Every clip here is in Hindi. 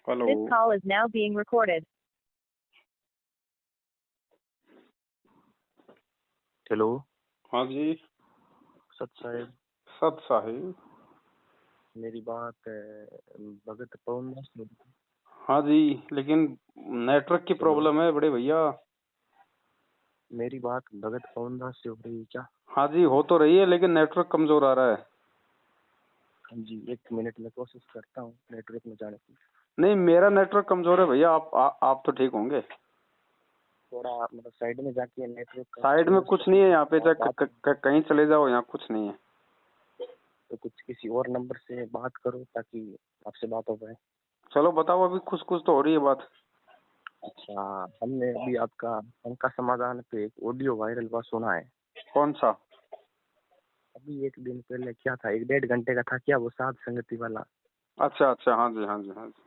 Hello. This call is now being recorded. Hello. हाँ जी। सत साहिब। सत साहिब। मेरी बात भगत पवन दास से। हाँ जी, लेकिन नेटवर्क की प्रॉब्लम है बड़े भैया। मेरी बात भगत पवन दास से हो रही है क्या? हाँ जी, हो तो रही है लेकिन नेटवर्क कमजोर आ रहा है। हाँ जी, एक मिनट में कोशिश करता हूँ नेटवर्क में जाने की। नहीं, मेरा नेटवर्क कमजोर है भैया। आप तो ठीक होंगे। थोड़ा मतलब साइड में जाके नेटवर्क। साइड में कुछ नहीं है यहाँ पे, चाहे कहीं चले जाओ, यहाँ कुछ नहीं है। तो कुछ किसी और नंबर से बात करो ताकि आपसे बात हो पाए। चलो बताओ, अभी कुछ कुछ तो हो रही है बात। अच्छा, हमने अभी आपका शंका समाधान पे एक ऑडियो वायरल हुआ सुना है। कौन सा? अभी एक दिन पहले क्या था, 1-1.5 घंटे का था क्या वो साध संगति वाला? अच्छा अच्छा, हाँ जी हाँ जी हाँ जी।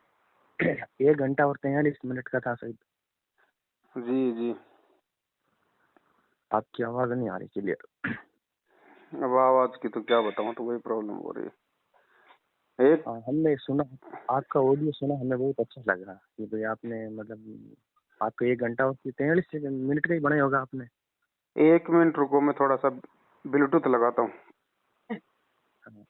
1 घंटा और 43 मिनट का था शायद। जी जी। आपकी आवाज नहीं आ रही क्लियर। अब आवाज की तो क्या बताऊँ, तो वही प्रॉब्लम हो रही है। एक हमने सुना, आपका ऑडियो सुना, हमें बहुत अच्छा लगा कि भाई आपने मतलब आपको 1 घंटा और 43 मिनट का ही बनाया होगा आपने। 1 मिनट रुको, मैं थोड़ा सा ब्लूटूथ लगाता हूँ। हाँ।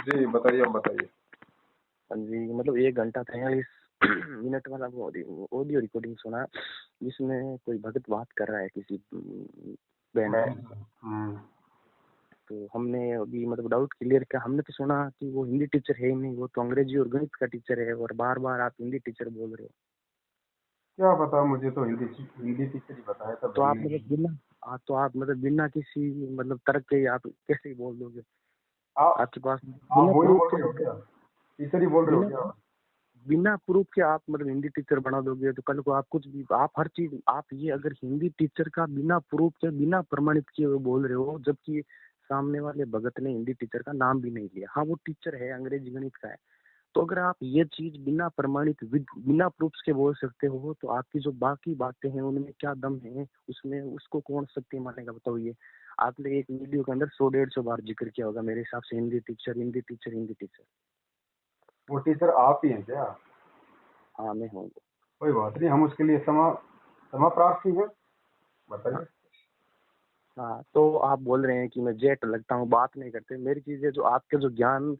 जी बताइए, अब बताइए। हाँ जी, मतलब 1 घंटा 43 मिनट वाला वो ऑडियो रिकॉर्डिंग सुना जिसमें कोई भगत बात कर रहा है किसी बहन से। तो हमने अभी मतलब डाउट क्लियर किया। हमने तो सुना कि वो हिंदी टीचर है ही नहीं, वो तो अंग्रेजी और गणित का टीचर है, और बार बार आप हिंदी टीचर बोल रहे हो। क्या पता, मुझे तो हिंदी टीचर ही बताया था। तो आप मतलब बिना किसी मतलब तर्क के आप कैसे ही बोल दोगे? आपके पास टीचर ही बोल रहे हो क्या? बिना प्रूफ के आप मतलब हिंदी टीचर बना दोगे तो कल को आप कुछ भी, आप हर चीज, आप ये अगर हिंदी टीचर का बिना प्रूफ के बिना प्रमाणित किए हुए बोल रहे हो, जबकि सामने वाले भगत ने हिंदी टीचर का नाम भी नहीं लिया। हाँ, वो टीचर है, अंग्रेजी गणित का है। तो अगर आप ये चीज बिना प्रमाणित बिना प्रूफ के बोल सकते हो, तो आपकी जो बाकी बातें हैं उनमें क्या दम है? उसमें उसको कौन सत्य मानेगा बताओ? ये आपने एक वीडियो के अंदर 100-150 बार जिक्र किया होगा मेरे हिसाब से, Hindi teacher Hindi teacher Hindi teacher. वो टीचर आप ही हैं क्या? हाँ, मैं हूँ। कोई बात नहीं, हम उसके लिए क्षमा प्रार्थी हैं। बताइए। हाँ, तो आप बोल रहे हैं कि मैं जेट लगता हूँ, बात नहीं करते। मेरी चीजें जो आपके जो ज्ञान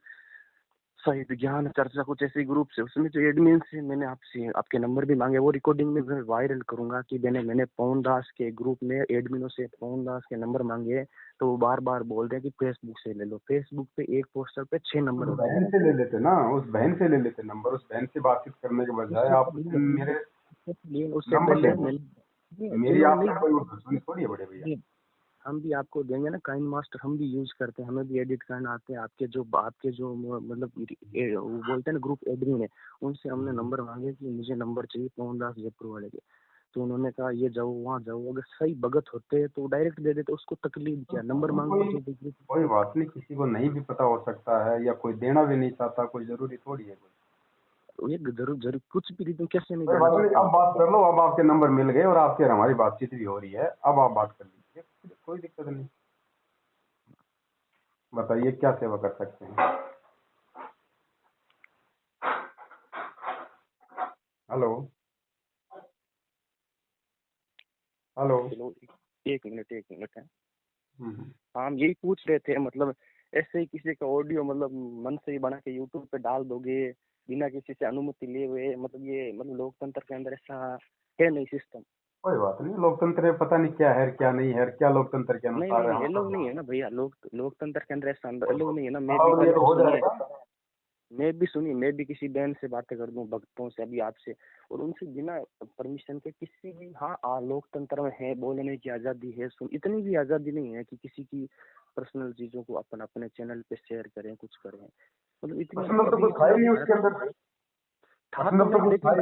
सही विज्ञान चर्चा कुछ ऐसे ग्रुप से, उसमें जो एडमिन से मैंने आपसे आपके नंबर भी मांगे, वो रिकॉर्डिंग में मैं वायरल करूंगा कि मैंने पवन दास के ग्रुप में एडमिनों से पवन दास के नंबर मांगे, तो वो बार बार बोल रहे हैं कि फेसबुक से ले लो। फेसबुक पे एक पोस्टर पे 6 नंबर होते हैं। बहन से ले लेते ना, उस बहन से ले लेते नंबर। उस बहन से बातचीत करने के बजाय आप मेरे उससे पहले मेरी आपसे कोई दुश्मनी थोड़ी है बड़े भैया। हम भी आपको देंगे ना काइन मास्टर, हम भी यूज करते हैं, हमें भी एडिट करना आते हैं। आपके जो मतलब वो बोलते हैं ना ग्रुप एडमिन है, उनसे हमने नंबर मांगे कि मुझे नंबर चाहिए पवन दास जयपुर वाले के। तो उन्होंने कहा ये जाओ वहाँ जाओ, अगर सही भगत होते तो डायरेक्ट दे देते, उसको तकलीफ क्या, नंबर मांगो। कोई बात नहीं, किसी को नहीं भी पता हो सकता है, या कोई देना भी नहीं चाहता, कोई जरूरी थोड़ी है कोई। ये जरूर कुछ भी रीजन कैसे नहीं कोई बात नहीं, अब बात कर लो। अब आपके नंबर मिल गए और आपकी हमारी बातचीत भी हो रही है, अब आप बात कर लीजिए, कोई दिक्कत नहीं। बताइए क्या सेवा कर सकते हैं। Hello hello. एक मिनट है। हाँ, हम यही पूछ रहे थे, मतलब ऐसे ही किसी का ऑडियो मतलब मन से ही बना के यूट्यूब पे डाल दोगे बिना किसी से अनुमति लिए हुए? मतलब ये मतलब लोकतंत्र के अंदर ऐसा है नहीं सिस्टम। कोई बात नहीं, लोकतंत्र में पता नहीं क्या है क्या नहीं है, क्या लोकतंत्र के अनुसार नहीं, है। एलो नहीं है ना भैया, लोकतंत्र के अंदर ऐसा एलो नहीं है ना। मैं भी किसी बहन से बातें कर दूं, भक्तों से, अभी आपसे, और उनसे बिना परमिशन के किसी भी, हाँ लोकतंत्र में है, बोलने की आजादी है, इतनी भी आजादी नहीं है कि किसी की पर्सनल चीजों को अपन अपने चैनल पे शेयर करें, कुछ करें। मतलब इतनी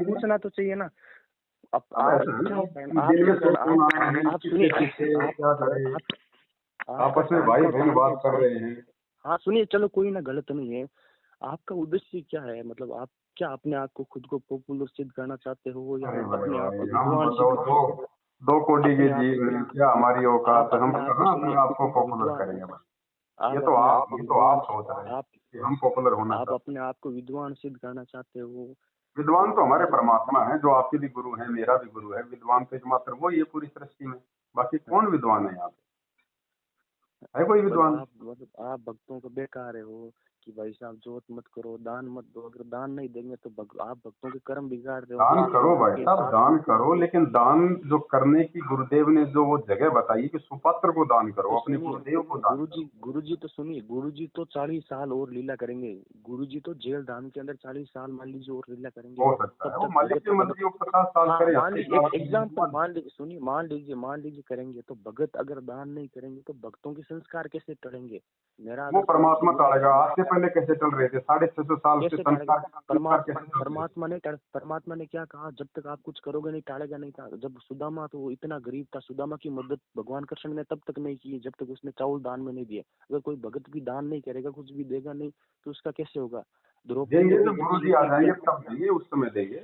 पूछना तो चाहिए ना। आपस में भाई बहन बात कर रहे हैं। हाँ सुनिए, चलो कोई ना, गलत नहीं है। आपका उद्देश्य क्या है, मतलब आप क्या अपने आप को खुद को पॉपुलर सिद्ध करना चाहते हो, या अरे भाई अपने आप भाई, को हम विद्वान बताओ सिद्ध, दो कोटि के अपने आप जीव हैं, क्या हमारी औकात आप है? हम अपने आप को कहाँ अपने सुनिए, आप को पॉपुलर विद्वान, करेंगे बस। आप अपने आप को ये तो विद्वान, आप सोच रहे हैं आप कि हम पॉपुलर होना आप चाहते अपने आप को विद्वान सिद्ध करना चाहते हो। विद्वान तो तो हमारे मतलब परमात्मा है, जो आपके भी गुरु है, मेरा भी गुरु है। विद्वान तो एकमात्र वो ही है पूरी सृष्टि में। बाकी कौन विद्वान है यहाँ पे? है कोई विद्वान? मतलब आप भक्तों को बेकार हो कि भाई साहब जोत मत करो, दान मत दो। अगर दान नहीं देंगे तो आप भक्तों के कर्म बिगाड़ रहे हो, दान जिसके करो भाई जिसके साहब, साथ दान करो, लेकिन दान जो करने की गुरुदेव ने जो वो जगह बताई कि सुपात्र को दान करो, तो अपने सुनिए, गुरुदेव को दान करो। गुरुजी तो सुनिए, गुरुजी तो 40 साल और लीला करेंगे। गुरुजी तो जेल धाम के अंदर 40 साल मान लीजिए और लीला करेंगे। हो सकता तब है वो तक मालिक भगत की भगत मर्जी हो, 50 साल हाँ करे, मान 80 लीजिए, एक साल एग्जाम्पल मान लीजिए करेंगे तो भगत अगर दान नहीं करेंगे तो भक्तों के संस्कार कैसे टलेंगे? मेरा वो अगर कोई परमात्मा विद्वान टालेगा। आज से पहले कैसे चल रहे थे? 650 साल से कैसे टालेगा? संस्कार कैसे चल रहे थे? परमात्मा ने क्या कहा, जब तक आप कुछ करोगे नहीं टालेगा नहीं था। जब सुदामा, तो वो इतना गरीब था, सुदामा की मदद भगवान कृष्ण ने तब तक नहीं की जब तक उसने चावल दान में नहीं दिए। अगर कोई भगत भी दान नहीं करेगा, कुछ भी देगा नहीं, तो उसका कैसे होगा? द्रौपदी ने देंगे भी तो जब गुरु जी आ युद्ध किया, जाएंगे तब देंगे, उस समय देंगे।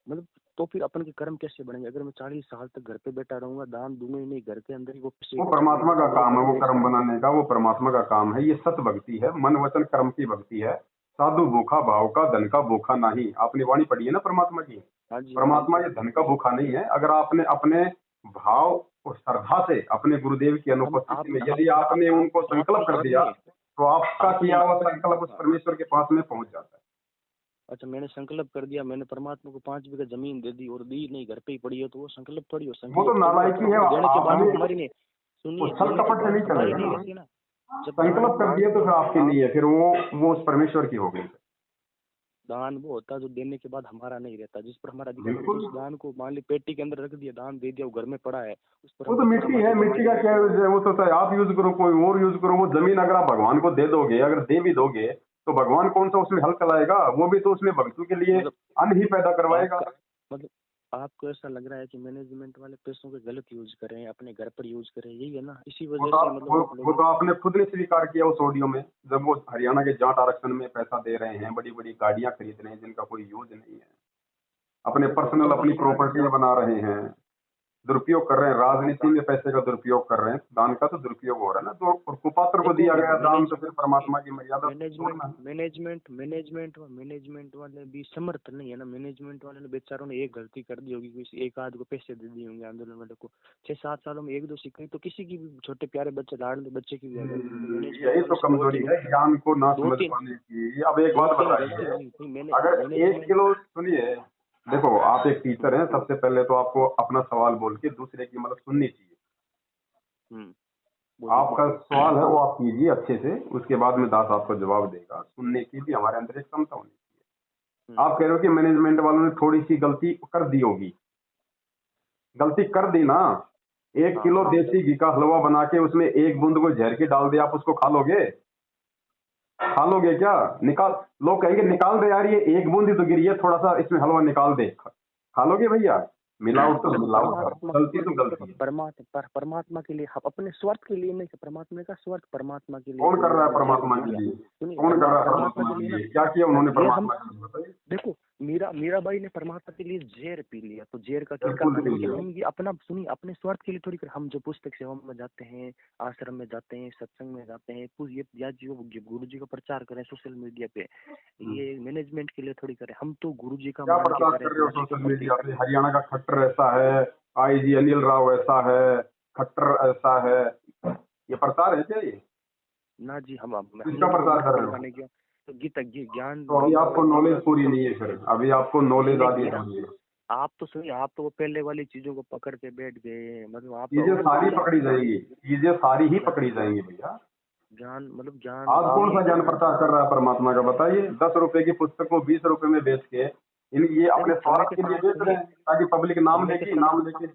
मतलब तो फिर अपन के कर्म कैसे बढ़ेंगे? अगर मैं 40 साल तक घर पे बैठा रहूंगा, दान दूंगा ही नहीं, घर के अंदर ही वो पैसे वो इकट्ठे परमात्मा होंगे, का तो मेरे काम है, कर्म वो कैसे? कर्म बनाने का, वो परमात्मा का काम है। ये सत भक्ति है, मन वचन कर्म की भक्ति है। साधु भूखा भाव का, धन का भूखा नहीं। आपने वाणी पढ़ी है ना परमात्मा की? हाँ जी, हाँ जी। परमात्मा ये धन का भूखा नहीं है। अगर आपने अपने भाव और श्रद्धा से अपने गुरुदेव की हम अनुपस्थिति में आपने यदि आपने उनको संकल्प कर दिया, सुनिए, तो आपका आपने किया हुआ संकल्प उस परमेश्वर के पास में पहुंच जाता है। अच्छा, मैंने संकल्प कर दिया, मैंने परमात्मा को 5 बीघा जमीन दे दी और दी नहीं, घर पे ही पड़ी है, तो वो संकल्प थोड़ी हो। वो तो संकल्प तो वो नालायकी है। परमात्मा को देने के बाद आपने हमारी नहीं, वो सुनिए, छल देने के कपट से बाद नहीं हमारी चलेगा नहीं ना। रहती ना। जब दान संकल्प कर दान दिया तो फिर आपकी आप नहीं है, फिर वो उस परमेश्वर की हो गई। दान वो होता है जो देने के बाद हमारा नहीं रहता, जिस पर हमारा अधिकार होता है। बिल्कुल। उस दान को मान ली पेटी के अंदर रख दिया, दान दे दिया, वो घर में पड़ा है, उस पर वो हम तो पैसे मिट्टी जमा है, के मिट्टी रखते का हैं। क्या यूज है? वो तो है, आप यूज करो, कोई और यूज करो। वो जमीन अगर आप भगवान को दे दोगे, अगर दे भी दोगे, तो भगवान कौन सा उसमें हल चलाएगा? वो भी तो उसमें भक्तों के लिए मतलब अन्न ही पैदा करवाएगा। आपका मतलब आपको ऐसा लग रहा है कि मैनेजमेंट वाले पैसों के गलत यूज कर रहे हैं, अपने घर पर यूज कर रहे हैं, यही है ना? इसी वो वजह तो से मतलब आप वो लोग तो आपने खुद ने स्वीकार किया उस ऑडियो में, जब वो हरियाणा के जाट आरक्षण में पैसा दे रहे हैं, बड़ी बड़ी गाड़ियां खरीद रहे हैं जिनका कोई यूज नहीं है, अपने वो पर्सनल भक्तों के अपनी लिए प्रॉपर्टियां बना रहे हैं, दुरुपयोग कर रहे हैं, राजनीति में पैसे का दुरुपयोग कर रहे हैं। दान का तो दुरुपयोग हो रहा है ना। तो और कुपात्र को देखो, दिया गया दान, तो फिर परमात्मा की मर्यादा मैनेजमेंट तोड़ना है। मैनेजमेंट वाले भी समर्थ नहीं है ना। मैनेजमेंट वाले ने बेचारों ने एक गलती कर दी होगी, किसी एक आध को पैसे दे दिए होंगे आंदोलन वाले को। 6-7 सालों में 1-2 सिक्के तो किसी की भी, छोटे प्यारे बच्चे, लाडले बच्चे की भी आ जाती है। तो मैनेजमेंट यही तो वाले से कमजोरी है, ज्ञान को ना दो समझ तीन पाने की। अब एक दो बात तीन गलती बताइए, हुई थी। अगर 1 किलो, सुनिए, देखो आप एक टीचर हैं, सबसे पहले तो आपको अपना सवाल बोल के दूसरे की मतलब सुननी चाहिए। बोलिए। आपका सवाल है वो आप कीजिए अच्छे से, उसके बाद में दास आपको जवाब देगा। सुनने की भी हमारे अंदर एक क्षमता होनी चाहिए। आप कह रहे हो कि मैनेजमेंट वालों ने थोड़ी सी गलती कर दी होगी। गलती कर दी ना। 1 किलो देसी घी का हलवा बना के उसमें 1 बूंद को झेर के डाल दे, आप उसको खा लोगे? खा लोगे क्या? निकाल, लोग कहेंगे निकाल दे यार, ये 1 बूंद ही तो गिरी है, थोड़ा सा इसमें हलवा निकाल दे। खा लोगे भैया? मिलावट तो मिलावट है, गलती तो गलती है। परमात्मा के लिए, अपने स्वार्थ के लिए नहीं, परमात्मा का स्वार्थ परमात्मा के लिए। कौन कर रहा है परमात्मा के लिए? कौन कर रहा है परमात्मा के लिए? क्या किया उन्होंने परमात्मा के लिए, बताइए? देखो, मीराबाई ने परमात्मा के लिए जहर पी लिया, तो जहर का टीका बिल्कुल था। पी लेकिन लिया। हम ये अपना, सुनिए, अपने स्वार्थ के लिए थोड़ी कर। हम जो पुस्तक सेवा में जाते हैं, आश्रम में जाते हैं, सत्संग में जाते हैं, या जो गुरु जी का प्रचार करें सोशल मीडिया पे, ये मैनेजमेंट के लिए थोड़ी करें। हम तो गुरु जी का क्या मान के प्रचार करें, कर रहे हो गुरु जी के सोशल प्रति। मीडिया पे? हरियाणा का खट्टर ऐसा है, आईजी अनिल राव ऐसा है, खट्टर ऐसा है, ये प्रचार है क्या ये? ना जी, किसका प्रचार कर रहे हो? नहीं किया। तो गीता ज्ञान, तो अभी आपको नॉलेज पूरी नहीं है, फिर अभी आपको नॉलेज आधी नहीं है। आप तो सुनिए, आप तो वो पहले वाली चीजों को पकड़ के बैठ गए, मतलब आप चीजें सारी पकड़ी जाएंगी, चीजें सारी ही पकड़ी जाएंगी भैया। ज्ञान, मतलब ज्ञान आज कौन सा ज्ञान प्रचार कर रहा है परमात्मा का, बताइए? 10 रुपए की पुस्तक को 20 रुपए में बेच के ये अपने स्वार्थ के लिए बेच रहे हैं, ताकि पब्लिक नाम लेके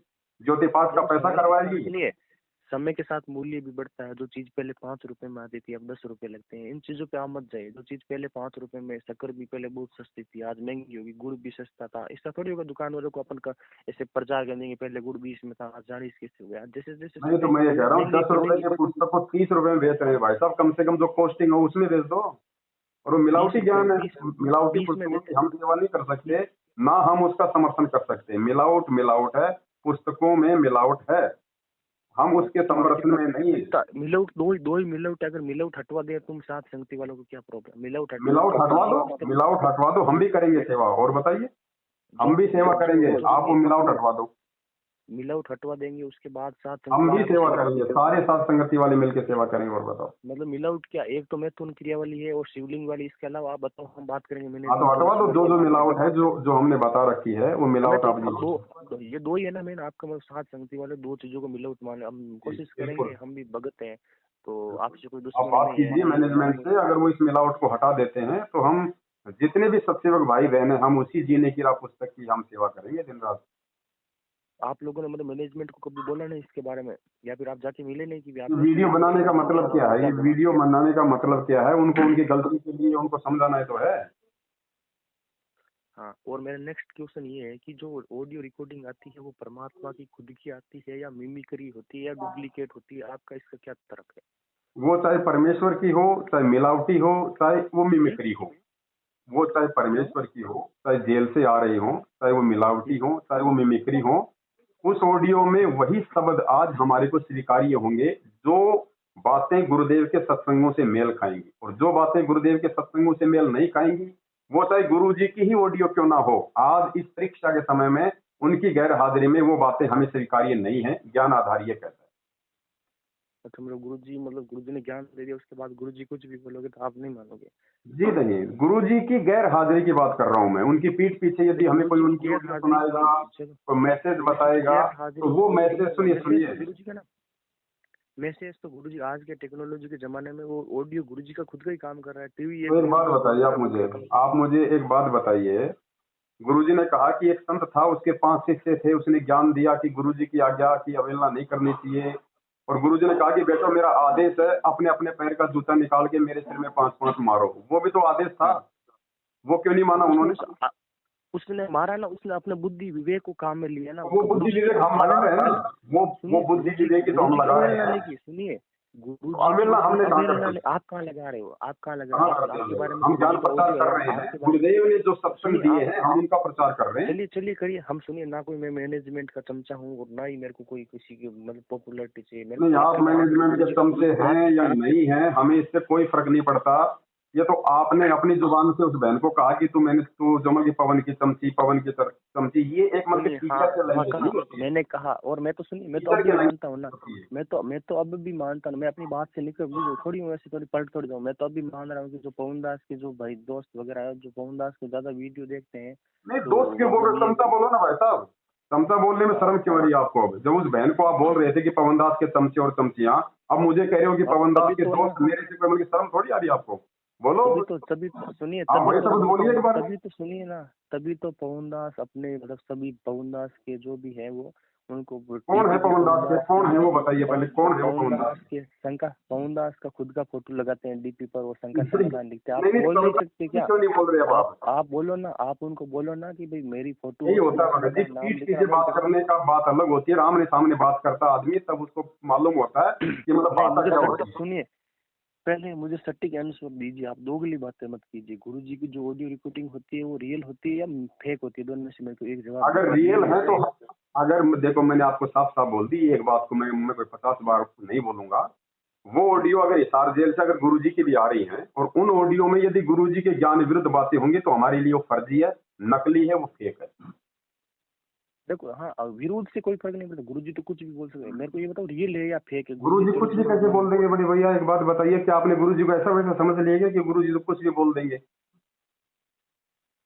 ज्योति पाठ का पैसा करवाएगी। समय के साथ मूल्य भी बढ़ता है। जो चीज पहले 5 रुपए में आती थी अब 10 रुपए लगते हैं। इन चीजों पे आप मत जाइए। जो चीज पहले 5 रुपए में, शक्कर भी पहले बहुत सस्ती थी, आज महंगी होगी। गुड़ भी सस्ता था, ऐसा थोड़ी होगा दुकान वालों को अपन का ऐसे प्रचार कर देंगे पहले गुड़ 20 में था आज 40 कैसे हो गया। जैसे जैसे नहीं तो मैं ये कह रहा हूँ 10 रुपए के पुस्तक को 30 रुपए में बेच रहे हैं भाई साहब, कम से कम जो कॉस्टिंग हो उसमें बेच दो। और वो मिलावटी ज्ञान है, मिलावटी पुस्तकों की हम सेवा नहीं कर सकते, ना हम उसका समर्थन कर सकते। मिलावट मिलावट है, पुस्तकों में मिलावट है, हम उसके समर्थन में नहीं है। मिलावट दो ही मिलावट, अगर मिलावट हटवा दे तुम साथ संगति वालों को क्या प्रॉब्लम? मिलावट हटवा दो, मिलावट हटवा दो, हम भी करेंगे सेवा। और बताइए, हम भी सेवा करेंगे, आप वो मिलावट हटवा दो, मिलावट हटवा देंगे उसके बाद साथ हम भी सेवा करेंगे, सारे साथ संगति वाले मिलकर सेवा करेंगे। और बताओ, मतलब मिलावट क्या, एक तो मैथुन क्रिया वाली है और शिवलिंग वाली, इसके अलावा आप बताओ, हम बात करेंगे। मैंने हाँ तो हटवा दो, जो जो मिलावट है, जो जो हमने बता रखी है वो मिलावट आप तो ये दो ही है ना मैंने आपका, मतलब साथ संगति वाले दो चीजों को मिलावट माने। हम कोशिश करेंगे, हम भी भगत हैं, तो आपसे कोई आप दुश्मनी बात नहीं है। कीजिए मैनेजमेंट से, अगर वो इस मिलावट को हटा देते हैं तो हम जितने भी सत्सेवक भाई बहन हैं, हम उसी जीने की राह पुस्तक की हम सेवा करेंगे दिन रात। आप लोगों ने मतलब मैनेजमेंट को कभी बोला नहीं इसके बारे में, या फिर आप जाके मिले नहीं कि आप वीडियो बनाने का मतलब क्या है? ये वीडियो बनाने का मतलब क्या है? उनको उनकी गलती के लिए उनको समझाना है तो है। हाँ, और मेरा नेक्स्ट क्वेश्चन ये है कि जो ऑडियो रिकॉर्डिंग आती है वो परमात्मा की खुद की आती है या मिमिक्री होती है या डुप्लीकेट होती है? आपका इसका क्या तर्क है? वो चाहे परमेश्वर की हो, चाहे मिलावटी हो, चाहे वो मिमिक्री हो, वो चाहे परमेश्वर की हो, चाहे जेल से आ रही हो, चाहे वो मिलावटी हो, चाहे वो मिमिक्री हो, उस ऑडियो में वही शब्द आज हमारे को स्वीकार्य होंगे जो बातें गुरुदेव के सत्संगों से मेल खाएंगी। और जो बातें गुरुदेव के सत्संगों से मेल नहीं खाएंगी, वो चाहे गुरु जी की ही ऑडियो क्यों ना हो, आज इस परीक्षा के समय में उनकी गैर हाजिरी में वो बातें हमें स्वीकार्य नहीं है। ज्ञान आधार्य कहता है। अच्छा, मतलब गुरु जी ने ज्ञान दे दिया, उसके बाद गुरु जी कुछ भी बोलोगे तो आप नहीं मानोगे? जी नहीं, गुरु जी की गैर हाजिरी की बात कर रहा हूँ मैं। उनकी पीठ पीछे यदि हमें कोई उनकी ऑडियो सुनाएगा, तो मैसेज बताएगा, तो वो मैसेज सुनिए गुरु जी का ना मैसेज तो गुरु जी आज के टेक्नोलॉजी के जमाने में वो ऑडियो गुरु जी का खुद का ही काम कर रहा है। टीवी तो एक बात बताइए आप मुझे एक बात बताइए। गुरुजी ने कहा कि एक संत था, उसके 5 शिष्य थे, उसने ज्ञान दिया कि गुरुजी की आज्ञा की अवहेलना नहीं करनी चाहिए। और गुरुजी ने कहा कि बेटो मेरा आदेश है, अपने अपने पैर का जूता निकाल के मेरे सिर में 5 मारो। वो भी तो आदेश था, वो क्यों नहीं माना उन्होंने? उसने मारा ना, उसने अपने बुद्धि विवेक को काम में लिया ना। वो बुद्धि विवेक हम लगा रहे हैं ना, वो बुद्धि विवेक की तो हम लगा रहे हैं। सुनिए, गुरु अवहेलना हमने कहाँ कर दी? आप कहाँ लगा रहे हो? आप कहाँ लगा रहे हो? आपके बारे में हम ज्ञान प्रचार कर रहे हैं, गुरुदेव ने जो सत्संग दिए हैं हम उनका प्रचार कर रहे हैं। चलिए करिए, हम सुनिए ना। कोई मैं मैनेजमेंट का चमचा हूँ और ना ही मेरे को कोई किसी की मतलब पॉपुलरिटी चाहिए। नहीं, आप मैनेजमेंट के चमचे हैं या नहीं हैं, हमें इससे कोई फर्क नहीं पड़ता। ये तो आपने अपनी जुबान से उस बहन को कहा कि तू जमल की पवन की चमची, पवन की चमची, ये एक मतलब टीचर के लैंग्वेज नहीं होती है। मैंने कहा, और मैं तो सुनिए, मैं तो अब भी मानता हूँ ना, मैं तो अब भी मानता हूँ। मैं अपनी बात से निकल थोड़ी वैसे थोड़ी पलट थोड़ी जाऊँ। मैं तो अब भी मान रहा हूँ कि जो पवन दास के जो भाई दोस्त वगैरह है, जो पवन दास के ज्यादा वीडियो देखते हैं। नहीं, दोस्त क्यों बोल रहे? चमचा बोलो ना भाई साहब। चमचा बोलने में शर्म क्यों आ रही है आपको? जब उस बहन को आप बोल रहे थे कि पवन दास के चमचे और चमचियां, अब मुझे कह रहे हो कि पवन दास के दोस्त मेरे से कोई मतलब शर्म थोड़ी आ रही है आपको? बोलो। तभी तो सुनिए, बोलिए एक बार। तभी तो सुनिए ना, तभी तो पवन दास अपने मतलब सभी पवन दास के जो भी है वो उनको कौन है पवन दास के? कौन है वो बताइए पहले, कौन है वो पवन दास के? पवन दास का खुद का फोटो लगाते हैं डीपी पर, वो शंकर समाधान लिखते हैं। आप बोल नहीं सकते क्या? क्यों नहीं बोल रहे अब आप बोलो ना, आप उनको बोलो ना कि भाई मेरी फोटो नहीं होता। पीठ पीछे बात करने का बात अलग होती है, आमने सामने बात करता आदमी तब उसको मालूम होता है कि मतलब बात क्या होती है। सुनिए, पहले मुझे सटीक आंसर दीजिए। आप दोगली बातें मत कीजिए। गुरु जी की जो ऑडियो रिकॉर्डिंग होती है वो रियल होती है या फेक होती है? दोनों में से मेरे को एक जवाब। अगर रियल है तो, अगर देखो मैंने आपको साफ साफ बोल दी एक बात को, मैं कोई 50 बार नहीं बोलूंगा। वो ऑडियो अगर हिसार जेल से अगर गुरुजी की भी आ रही हैं और उन ऑडियो में यदि गुरुजी के ज्ञान विरुद्ध बातें होंगी तो हमारे लिए वो फर्जी है, नकली है, वो फेक है। देखो, हाँ, विरोध से कोई फर्क नहीं पड़ता। गुरुजी तो कुछ भी बोल सकते हैं। मेरे को ये बताओ रियल है या फेक है? गुरुजी कुछ भी कैसे बोल देंगे? बड़े भैया एक बात बताइए, क्या आपने गुरुजी को ऐसा वैसा समझ लिया कि गुरुजी तो कुछ भी बोल देंगे?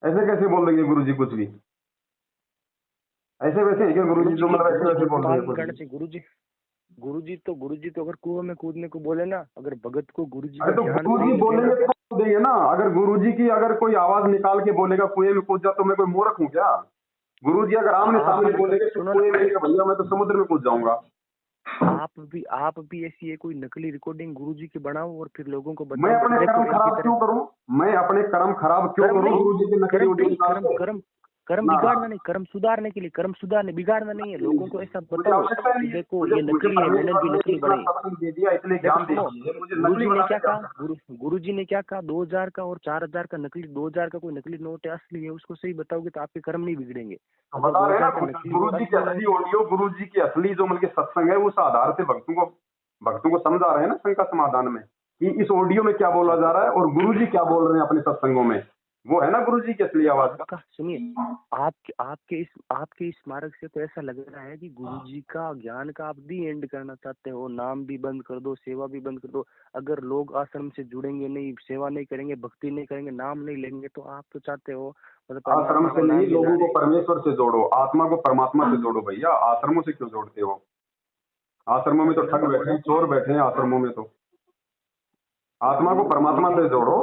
ऐसे कैसे बोल देंगे गुरुजी कुछ भी? ऐसे वैसे है क्या गुरुजी जो मतलब ऐसे वैसे बोल देंगे? गुरुजी तो अगर कुएं में कूदने को बोले ना, अगर भगत को गुरुजी तो गुरुजी बोलेंगे तो देंगे ना। अगर गुरुजी की अगर कोई आवाज निकाल के बोलेगा कुएं में कूद जा, तो मैं कोई मूर्ख हूँ क्या? गुरुजी अगर आमने सामने बोलेंगे तो कुएं में भैया मैं तो समुद्र में कूद जाऊंगा। आप भी ऐसी है कोई नकली रिकॉर्डिंग गुरुजी की बनाओ और फिर लोगों को मैं बताओ अपने देखो कर्म इनकी खराब तरह। क्यों करूं? मैं अपने कर्म खराब क्यों कर्म करूं नहीं, गुरु जी की नकली कर्म ऑडियो नहीं, निकाल के? कर्म ना बिगाड़ना नहीं, कर्म सुधारने के लिए, कर्म सुधारने बिगाड़ना नहीं है। लोगों को ऐसा मुझे बताओ आवश्यकता कि नहीं है। देखो मुझे ये मुझे नकली है, मैंने परमेश्वर भी ने नकली इतना बनाई। सत्संग दे दिया, इतने देखो ज्ञान दे सुनो, दिए, मुझे नकली गुरुजी ने बनाने क्या की कहा, आवश्यकता गुरुजी ने क्या कहा, 2000 का और 4000 का नकली, 2000 का कोई नकली नोट है, असली है, उसको सही बताओगे तो आपके कर्म नहीं बिगड़ेंगे। तो अगर बता रहे हैं 2000 का ना, नकली गुरु और जी की असली असली नोट, ऑडियो, गुरु जी की असली जो मतलब सत्संग है, उस आधार से भक्तों को समझा रहे हैं ना शंका समाधान में, कि इस ऑडियो में क्या बोला अच्छा जा रहा है और गुरु जी क्या बोल रहे हैं अपने सत्संगों में। वो है ना गुरु जी की असली आवाज का। आपका सुनिए, आपके इस मार्ग से तो ऐसा लग रहा है कि गुरुजी का ज्ञान का आप भी एंड करना चाहते हो, नाम भी बंद कर दो, सेवा भी बंद कर दो। अगर लोग आश्रम से जुड़ेंगे नहीं, सेवा नहीं करेंगे, भक्ति नहीं करेंगे, नाम नहीं लेंगे, तो आप तो चाहते हो मतलब आश्रम परमात्मा का से नहीं, नाम भी ना लोगों को ले। परमेश्वर से जोड़ो, आत्मा को परमात्मा से जोड़ो भैया। आश्रमों से क्यों जोड़ते हो? आश्रमों में तो आश्रम ठग से बैठे हैं, चोर बैठे हैं आश्रमों में। तो आत्मा को लेकिन परमात्मा लेकिन से जोड़ो,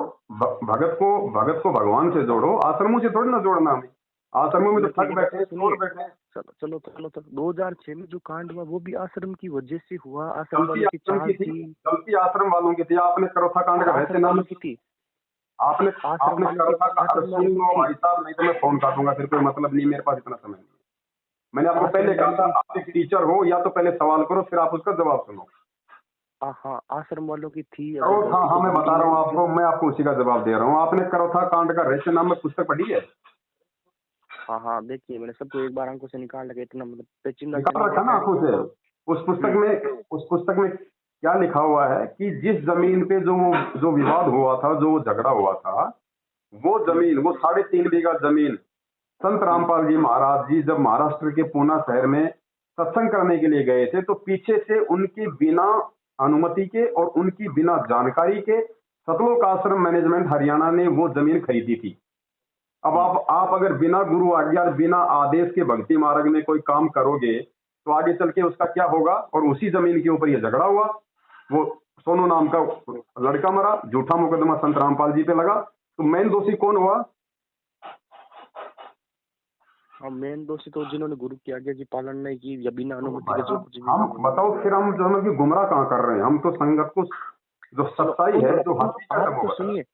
भगत को भगवान से जोड़ो। आश्रमों से थोड़ी ना जोड़ना हमें। आश्रमों में तो ठग लेकिन बैठे हैं, चोर सुनिए, बैठे हैं। चलो चलो चलो चलो 2006 में जो कांड हुआ वो भी आश्रम की वजह से हुआ, आश्रम गलती वालों की आश्रम चाल की थी, थी। गलती आश्रम वालों की थी। आपने करोथा कांड का रहस्य आश्रम नाम वालों की थी, आपने आश्रम आपने वालों की, करोथा का, अरे आश्रम सुन वालों की लो थी, भाई साहब, नहीं तो मैं फोन काटूंगा, फिर कोई मतलब नहीं, मेरे पास इतना समय नहीं है। मैंने आपको पहले आश्रम कहा वालों था, की, आप एक टीचर हो, या तो पहले सवाल करो फिर आप उसका जवाब सुनो। हाँ आश्रम वालों की थी अगर करोथा, गलती हाँ तो मैं बता गुरुजी रहा ने। हूँ आपको, मैं आपको उसी का जवाब दे रहा हूँ। आपने करोथा कांड का रहस्य नाम में पुस्तक पढ़ी है? हाँ देखिए मैंने सबको एक बार आंखों से निकाल लगा, इतना मतलब पेचीदा से निकाल नहीं रखा ना देखा है आंखों लेकिन से। हाँ। उस पुस्तक में क्या लिखा हुआ है कि जिस जमीन पे जो विवाद हुआ था, जो झगड़ा हुआ था, वो जमीन, वो 3.5 बीघा जमीन संत रामपाल जी महाराज जी जब महाराष्ट्र के पूना शहर में सत्संग करने के लिए गए थे, तो पीछे से उनकी बिना अनुमति के और उनकी बिना जानकारी के सतलोक आश्रम मैनेजमेंट हरियाणा ने वो जमीन खरीदी थी। अब आप अगर बिना गुरु आज्ञा और बिना आदेश के भक्ति मार्ग में कोई काम करोगे, तो आगे चल के उसका क्या होगा? और उसी जमीन के ऊपर ये झगड़ा हुआ। वो सोनू नाम का लड़का मरा, झूठा मुकदमा संत रामपाल जी पे लगा। तो मेन दोषी कौन हुआ? हाँ मेन दोषी तो जिन्होंने गुरु की आज्ञा की पालन नहीं की या बिना अनुमति के जो कुछ भी। हम बताओ फिर हम जो है कि गुमराह कहाँ कर रहे हैं? हम तो संगत को, जो सच्चाई है, जो हकीकत है, आपको वो सुनिए,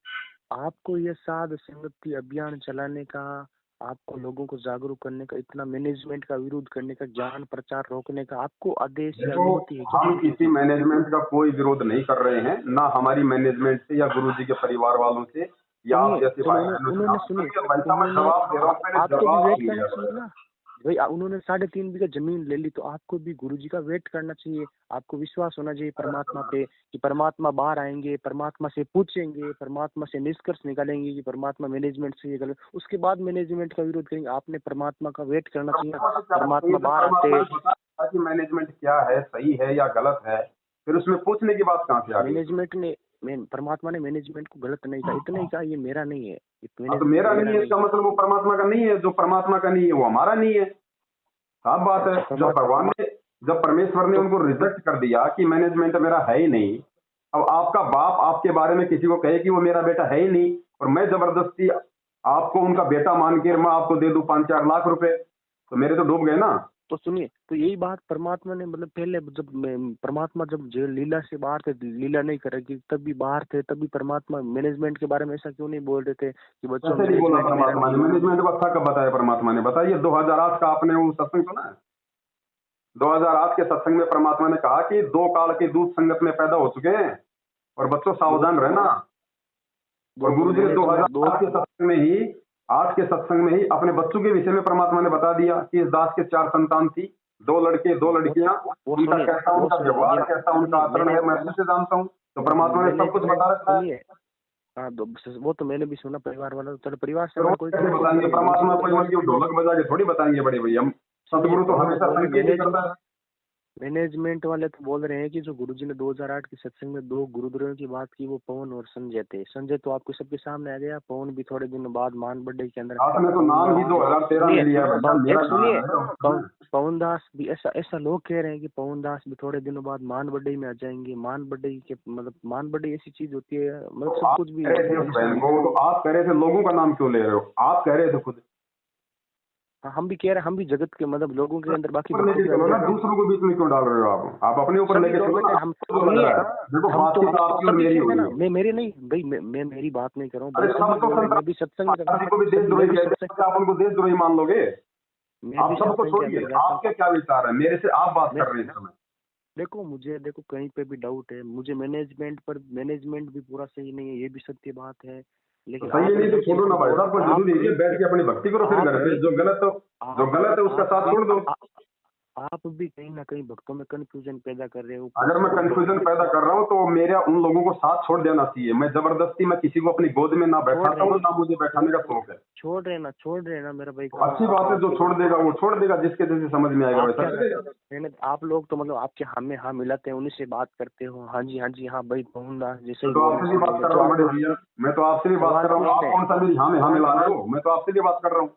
आपको ये साध संगति अभियान चलाने का, आपको लोगों को जागरूक करने का, इतना मैनेजमेंट का विरोध करने का, ज्ञान प्रचार रोकने का आपको आदेश या देखो, अनुमति है क्या? हम किसी मैनेजमेंट का कोई विरोध नहीं कर रहे हैं, ना हमारी मैनेजमेंट से या गुरु जी के परिवार वालों से या आप सुनिए जैसे चलो भाई बहनों से। उन्होंने आप सुनिए, सुनिए भाई साहब, मैं जवाब दे रहा हूँ, पहले आपको भी जवाब वेट सुनिए करना चाहिए आप। ना भाई। उन्होंने 3.5 बीघा जमीन ले ली तो आपको भी गुरुजी का वेट करना चाहिए। आपको विश्वास होना चाहिए परमात्मा पे कि परमात्मा बाहर आएंगे, परमात्मा से पूछेंगे, परमात्मा से निष्कर्ष निकालेंगे कि परमात्मा मैनेजमेंट से ये गलत, उसके बाद मैनेजमेंट का विरोध करेंगे। आपने परमात्मा का वेट करना चाहिए। परमात्मा बाहर आते, कि मैनेजमेंट क्या है, सही है या गलत है, फिर उसमें पूछने की बात कहाँ से आ गई? मैनेजमेंट ने परमात्मा ने मैनेजमेंट को गलत नहीं कहा, इतना ही कहा ये मेरा नहीं है, तो मेरा नहीं है, इसका मतलब वो परमात्मा का नहीं है। जो परमात्मा का नहीं है वो हमारा नहीं है, साफ बात है। जब भगवान ने, जब परमेश्वर ने उनको रिजेक्ट कर दिया कि मैनेजमेंट मेरा है ही नहीं, अब आपका बाप आपके बारे में किसी को कहे कि वो मेरा बेटा है ही नहीं, और मैं जबरदस्ती आपको उनका बेटा मान के मैं आपको दे दूं 5-4 लाख रुपए, तो मेरे तो डूब गए ना। तो सुनिए, तो यही बात परमात्मा ने मतलब पहले जब परमात्मा जब लीला से बाहर थे, लीला नहीं कर रहे तब भी बाहर थे, तभी परमात्मा मैनेजमेंट के बारे में ऐसा क्यों नहीं बोल रहे थे कि बच्चों ऐसे नहीं बोला मैनेजमेंट मेरा परमात्मा ने। नहीं है? मैनेजमेंट को अच्छा कब बताया परमात्मा ने? बताइए। 2008 का आपने वो सत्संग सुना है? 2008 के सत्संग में परमात्मा ने कहा कि 2 काल के दूध संगत में पैदा हो चुके हैं और बच्चों सावधान रहना। और गुरु जी ने 2008 के सत्संग में ही, 8 के सत्संग में ही अपने बच्चों के विषय में परमात्मा ने बता दिया कि इस दास के 4 संतान थी, 2 लड़के 2 लड़कियां। उनका कैसा, उनका व्यवहार कैसा, उनका आचरण है, मैं अच्छे से जानता हूँ। तो परमात्मा ने सब कुछ बता रखा है। हाँ वो तो मैंने भी सुना, परिवार वाला तो परिवार से फिर कोई कैसे बताएंगे? परमात्मा कोई मतलब ढोलक बजा के थोड़ी बताएंगे बड़े भैया। सतगुरु तो हमेशा संकेत ही करता है। मैनेजमेंट वाले तो बोल रहे हैं कि जो गुरुजी ने 2008 के सत्संग में 2 गुरुद्रोहियों की बात की वो पवन और संजय थे। संजय तो आपको सबके सामने आ गया, पवन भी थोड़े दिनों बाद मान बड्डे के अंदर। आपने तो नाम ही 2013 में लिया है। सुनिए, पवन दास भी ऐसा लोग कह रहे हैं कि पवन दास भी थोड़े दिनों बाद मान बड्डे में आ जाएंगे। मान बड्डे के मतलब मान बड्डे ऐसी चीज होती है, मतलब सब कुछ भी। तो आप कह रहे थे लोगों का नाम क्यों ले रहे हो? आप कह रहे थे खुद। हाँ, हम भी कह रहे हैं, हम भी जगत के मतलब लोगों के अंदर बाकी ऊपर लेके चलो ना, दूसरों को बीच में क्यों डाल रहे हो आप अपने ऊपर सभी लेके लोग चलो ना। हम जो लग रहा है, देखो हम तो बातचीत आपकी और सभी मेरी कहते हो हैं रही ना, है। मैं मेरी नहीं भाई, मैं मेरी बात नहीं कर रहा हूँ अरे भाई, सब सभी तो बोल रहे हैं, मैं भी सत्संग में किसी को भी देशद्रोही कहते हैं, आप उनको देशद्रोही मान लोगे? मैं आप भी सबको सत्संग के अंदर छोड़िए, जाता हूँ। आपके क्या विचार है, मेरे से आप बात मैं कर रहे हैं इस समय। देखो, मुझे देखो कहीं पे भी डाउट है, मुझे मैनेजमेंट भी पूरा सही नहीं है, ये भी सत्य बात है, तो लेकिन सही आप नहीं तो जिस चीज छोड़ो ना को भाई साहब, कोई जरूरी है बैठ के अपनी भक्ति करो फिर आप घर पे। भी जो गलत है उसका साथ छोड़ दो। आप भी कहीं ना कहीं भक्तों में कंफ्यूजन पैदा कर रहे हो। अगर मैं कंफ्यूजन पैदा कर रहा हूँ तो मेरा उन लोगों को साथ छोड़ देना चाहिए। मैं जबरदस्ती मैं किसी को अपनी गोद में ना बैठाता हूँ, ना मुझे बैठाने का शौक है। छोड़ रहे ना मेरा भाई तो अच्छी बात है, जो छोड़ देगा वो छोड़ देगा, जिसके जैसे समझ में आएगा आप वैसा क्या करेगा। मैंने आप लोग तो मतलब आपके हाँ में हाँ मिलाते हैं, उन्हीं से बात करते हो, हाँ जी हाँ भाई कहूँगा जैसे ही तो आपसे भी बात कर रहा हूँ बड़े भैया, मैं तो आपसे भी बात कर रहा हूँ। आप कौन सा मेरी हाँ में हाँ मिला रहे हो? मैं तो आपसे भी बात कर रहा हूँ।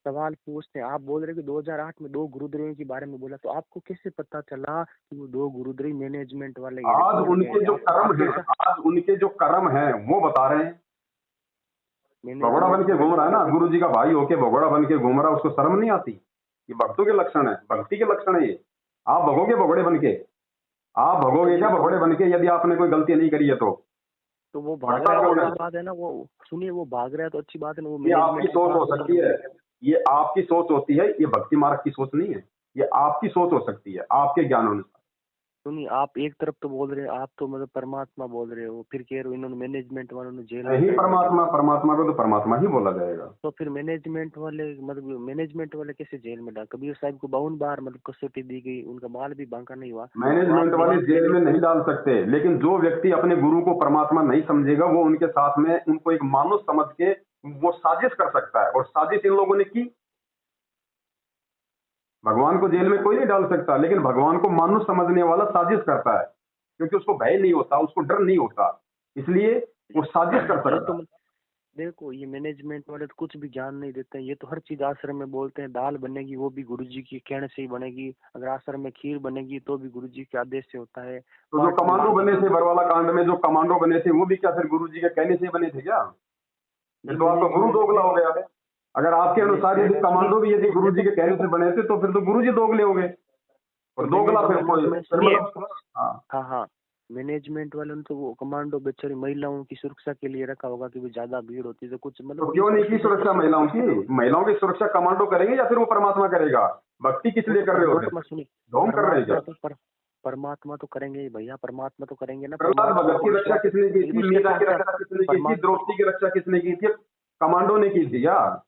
सवाल पूछते हैं। आप बोल रहे कि 2008 में 2 गुरुद्रोहियों के बारे में बोला, तो आपको कैसे पता चला कि वो 2 गुरुद्रोही मैनेजमेंट वाले आज उनके जो कर्म है, आज उनके जो कर्म है वो बता रहे हैं। भगोड़ा बन के घूम रहा है ना, गुरु जी का भाई होके भगोड़ा बन के घूम रहा है, उसको शर्म नहीं आती? ये भक्तों के लक्षण है, भक्ति के लक्षण है ये। आप भगोगे भगोड़े बन के? आप भगोगे क्या भगोड़े बन के, यदि आपने कोई गलती नहीं करी है तो? तो वो भाग रहा है तो अच्छी बात है ना, वो सुनिए, वो भाग रहा है तो अच्छी बात है ना। वो ये आपकी सोच हो सकती है, ये आपकी सोच होती है, ये भक्ति मार्ग की सोच नहीं है। ये आपकी सोच हो सकती है, आपके ज्ञान अनुसार। सुनिए, आप एक तरफ तो बोल रहे हैं, आप तो मतलब परमात्मा बोल रहे हो, फिर कह रहे हो इन्होंने मैनेजमेंट वालों ने जेल नहीं, परमात्मा को तो परमात्मा ही बोला जाएगा। तो फिर मैनेजमेंट वाले कैसे जेल में डाल? कबीर साहब को 52 बार मतलब कसौटी दी गई, उनका माल भी बांका नहीं हुआ। मैनेजमेंट वाले जेल में नहीं डाल सकते, लेकिन जो व्यक्ति अपने गुरु को परमात्मा नहीं समझेगा वो उनके साथ में उनको एक मानुष समझ के वो साजिश कर सकता है, और साजिश इन लोगों ने की। भगवान को जेल में कोई नहीं डाल सकता, लेकिन भगवान को मानुष समझने वाला साजिश करता है, क्योंकि उसको भय नहीं होता, उसको डर नहीं होता, इसलिए वो साजिश कर सकता है। देखो, ये मैनेजमेंट वाले तो कुछ भी ज्ञान नहीं देते हैं। ये तो हर चीज आश्रम में बोलते हैं, दाल बनेगी वो भी गुरुजी के कहने से ही बनेगी, अगर आश्रम में खीर बनेगी तो भी गुरुजी के आदेश से होता है। तो जो कमांडो बने थे बरवाला कांड में, जो कमांडो बने थे वो भी क्या फिर गुरुजी के कहने से ही बने थे क्या? ये तो आपका गुरु दोगला हो गया है। अगर आपके अनुसार यदि कमांडो भी यदि गुरुजी के कहने से बने थे तो फिर तो गुरुजी दोगले हो गए, और दोगला फिर कोई। हाँ, मैनेजमेंट वालों ने तो वो कमांडो बेचारी महिलाओं की सुरक्षा के लिए रखा होगा कि वो ज्यादा भीड़ होती है तो कुछ मतलब। तो क्यों नहीं की सुरक्षा महिलाओं की? महिलाओं की सुरक्षा कमांडो करेंगे या फिर वो परमात्मा करेगा? भक्ति किस लिए कर रहे हो? ढोंग कर रहे हैं क्या? परमात्मा तो करेंगे ही भैया, परमात्मा तो करेंगे ना। प्रहलाद भगत की रक्षा किसने की थी? मीरा की रक्षा किसने की थी? द्रौपदी की रक्षा किसने की थी? कमांडो ने की थी यार।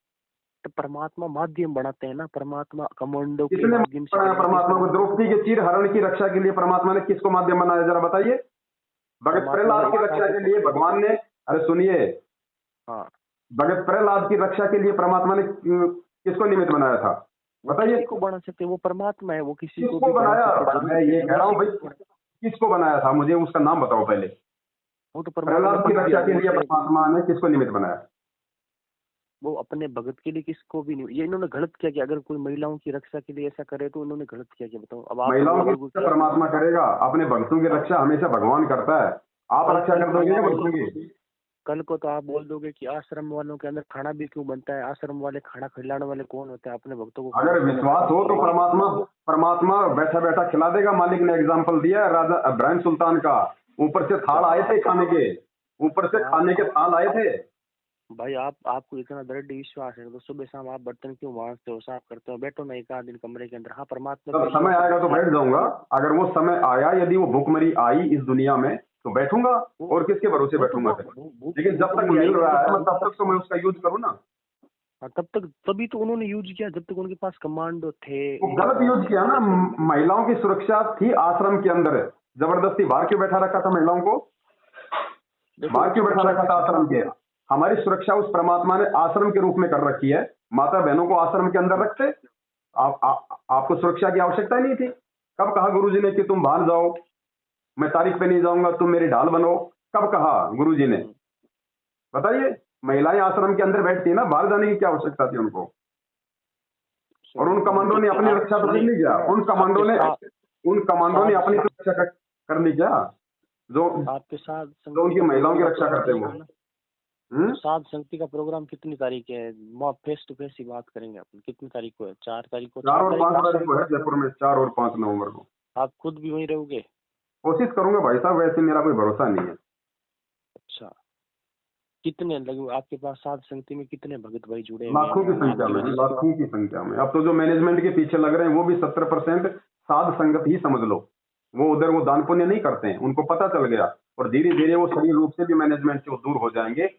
तो परमात्मा माध्यम बनाते हैं ना, परमात्मा कमांडो के किसने माध्यम से बनाया परमात्मा को? द्रौपदी के चीर हरण की रक्षा के लिए परमात्मा ने किसको माध्यम बनाया, जरा बताइए? भगत प्रहलाद की रक्षा के लिए भगवान ने, अरे सुनिए, हाँ, भगत प्रहलाद की रक्षा के लिए परमात्मा ने किसको निमित्त बनाया था, बताइए? किसी को बना सकते, वो परमात्मा है, वो किसी को किसको भी बनाया? बना मैं ये कह रहा हूँ भाई, किसको बनाया था, मुझे उसका नाम बताओ पहले। वो तो प्रहलाद की रक्षा के लिए परमात्मा ने किसको निमित्त बनाया? वो अपने भगत के लिए किसको भी नहीं। ये इन्होंने गलत किया कि अगर कोई महिलाओं की रक्षा के लिए ऐसा करे तो इन्होंने गलत किया, बताओ। अब आप महिलाओं की रक्षा परमात्मा करेगा, अपने भक्तों की रक्षा हमेशा भगवान करता है। आप रक्षा कर दोगे भक्तों की? कल को तो आप बोल दोगे कि आश्रम वालों के अंदर खाना भी क्यों बनता है, आश्रम वाले खाना खिलाने वाले कौन होते हैं? अपने भक्तों को अगर विश्वास हो तो परमात्मा बैठा बैठा खिला देगा। मालिक ने एग्जाम्पल दिया राजा इब्राहिम सुल्तान का, ऊपर से थाल आए थे खाने के, ऊपर से खाने के थाल आए थे। भाई आपको इतना दृढ़ विश्वास है तो सुबह शाम आप बर्तन क्यों मांजते हो, साफ करते हो? बैठो ना एक आध दिन कमरे के अंदर। हाँ, परमात्मा जब समय आएगा तो बैठ जाऊंगा। अगर वो समय आया, यदि वो भूखमरी आई इस दुनिया में तो बैठूंगा, और किसके भरोसे बैठूंगा फिर? लेकिन जब तक मिल रहा है तब तक तो मैं उसका यूज करूँ ना। तभी तो उन्होंने यूज किया जब तक उनके पास कमांडो थे। वो गलत यूज किया ना। महिलाओं की सुरक्षा थी आश्रम के अंदर, जबरदस्ती बाहर क्यों बैठा रखा था महिलाओं को? बाहर क्यों बैठा रखा था आश्रम के? हमारी सुरक्षा उस परमात्मा ने आश्रम के रूप में कर रखी है। माता बहनों को आश्रम के अंदर रखते, आपको सुरक्षा की आवश्यकता ही नहीं थी। कब कहा गुरुजी ने कि तुम बाहर जाओ, मैं तारीख पे नहीं जाऊंगा, तुम मेरी ढाल बनो? कब कहा गुरुजी ने? बताइए। महिलाएं आश्रम के अंदर बैठती है ना, बाहर जाने की क्या आवश्यकता थी उनको? और उन कमांडो ने अपनी रक्षा तो कर ली क्या? उन कमांडो ने अपनी रक्षा कर ली क्या? जो आपके साथ उनकी महिलाओं की रक्षा करते हैं वो। तो साध संगति का प्रोग्राम कितनी तारीख है? फेस टू फेस ही बात करेंगे अपन। कितनी तारीख को है? 4 तारीख को? 4 और 5 तारीख को है जयपुर में, 4 और 5 नवंबर को। आप खुद भी वहीं रहोगे? कोशिश करूंगा भाई साहब, वैसे मेरा कोई भरोसा नहीं है। अच्छा, कितने लगभग आपके पास साध संगति में कितने भगत भाई जुड़े हैं? लाखों की संख्या में, लाखों की संख्या में। अब तो जो मैनेजमेंट के पीछे लग रहे हैं वो भी 70% साध संगत ही समझ लो। वो उधर वो दान पुण्य नहीं करते हैं, उनको पता चल गया और धीरे धीरे वो सही रूप से भी मैनेजमेंट से दूर हो जाएंगे।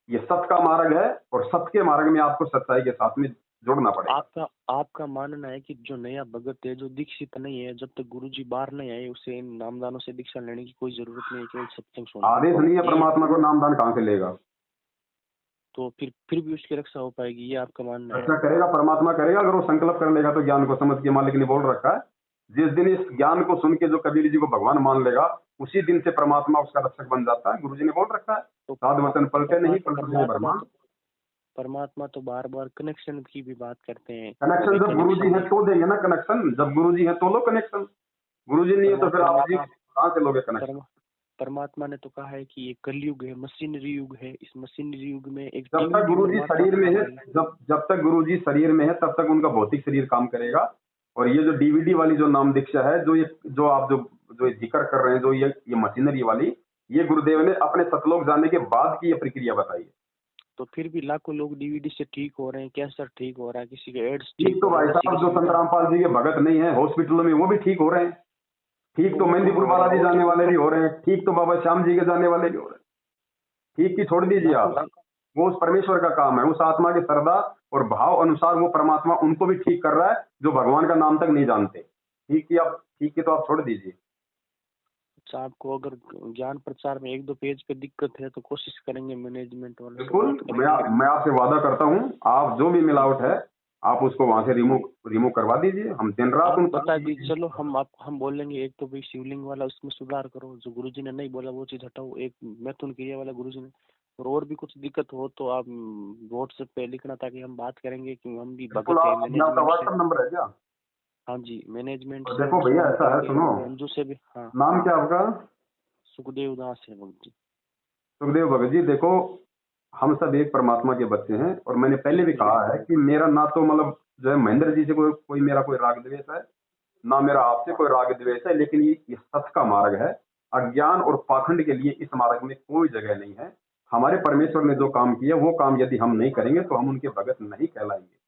ये सत्य का मार्ग है और सत्य के मार्ग में आपको सच्चाई के साथ में जुड़ना पड़ेगा। आपका मानना है कि जो नया भगत है, जो दीक्षित नहीं है, जब तक गुरुजी बाहर नहीं आए उसे इन नामदानों से दीक्षा लेने की कोई जरूरत नहीं है, केवल सत्संग सुनना। आदेश नहीं है परमात्मा को, नामदान कहाँ से लेगा? तो फिर भी उसकी रक्षा हो पाएगी, ये आपका मानना है? रक्षा करेगा, परमात्मा करेगा अगर वो संकल्प कर लेगा तो। ज्ञान को समझ के मालिक ने बोल रखा है, जिस दिन इस ज्ञान को सुन के जो कबीर जी को भगवान मान लेगा उसी दिन से परमात्मा उसका रक्षक बन जाता है। गुरुजी ने बोल रखा है, साध वचन पलटे नहीं, पलट जाए भरमान। परमात्मा तो बार बार कनेक्शन की भी बात करते हैं। कनेक्शन जब गुरुजी है तो देंगे ना कनेक्शन, जब गुरुजी है तो लो कनेक्शन। गुरुजी नहीं है तो फिर आप कहाँ से लोगे कनेक्शन? परमात्मा ने तो कहा है कि ये कलयुग है, मशीनरी युग है। इस मशीनरी युग में एक जब तक गुरुजी शरीर में है, जब तक गुरुजी शरीर में है तब तक उनका भौतिक शरीर काम करेगा। और ये जो डीवीडी वाली जो नाम दीक्षा है, जो आप जो जिक्र कर रहे हैं, जो ये मशीनरी वाली, ये गुरुदेव ने अपने सतलोक जाने के बाद की ये प्रक्रिया बताई है। तो फिर भी लाखों लोग डीवीडी से ठीक हो रहे हैं, कैंसर ठीक हो रहा है, किसी के एड्स ठीक तो भाई साहब जो संत रामपाल जी के भगत नहीं है हॉस्पिटलों में वो भी ठीक हो रहे हैं। ठीक तो मेहंदीपुर बालाजी जाने वाले भी हो रहे हैं, ठीक तो बाबा श्याम जी के जाने वाले भी हो रहे हैं। ठीक की छोड़ दीजिए आप, वो उस परमेश्वर का काम है। उस आत्मा के श्रद्धा और भाव अनुसार वो परमात्मा उनको भी ठीक कर रहा है जो भगवान का नाम तक नहीं जानते। ठीक की तो आप छोड़ दीजिए। आपको अगर ज्ञान प्रचार में 1-2 पेज पे दिक्कत है तो कोशिश करेंगे मैनेजमेंट वाले। बिल्कुल, मैं आपसे वादा करता हूँ, आप जो भी मिलावट है आप उसको वहां से रिमूव करवा दीजिए। हम दिन रात उनको बता दीजिए। चलो हम बोलेंगे, एक तो भाई शिवलिंग वाला उसमें सुधार करो, जो गुरुजी ने नहीं बोला वो चीज हटाओ। एक मैथुन क्रिया वाला गुरुजी ने, और भी कुछ दिक्कत हो तो आप व्हाट्सएप पे लिखना ताकि हम बात करेंगे कि हम भी भगत है मैनेजमेंट। व्हाट्सएप नंबर है क्या? हाँ जी, मैनेजमेंट। देखो भैया ऐसा है, सुनो, मंजू से भी। हाँ, नाम क्या आपका? सुखदेव दास है भगत जी। सुखदेव भगत जी, देखो हम सब एक परमात्मा के बच्चे हैं और मैंने पहले भी कहा है कि मेरा ना तो मतलब जो है महेंद्र जी से कोई मेरा कोई राग द्वेष है, ना मेरा आपसे कोई राग द्वेष है, लेकिन ये सत्य का मार्ग है। अज्ञान और पाखंड के लिए इस मार्ग में कोई जगह नहीं है। हमारे परमेश्वर ने जो काम किया वो काम यदि हम नहीं करेंगे तो हम उनके भगत नहीं कहलाएंगे।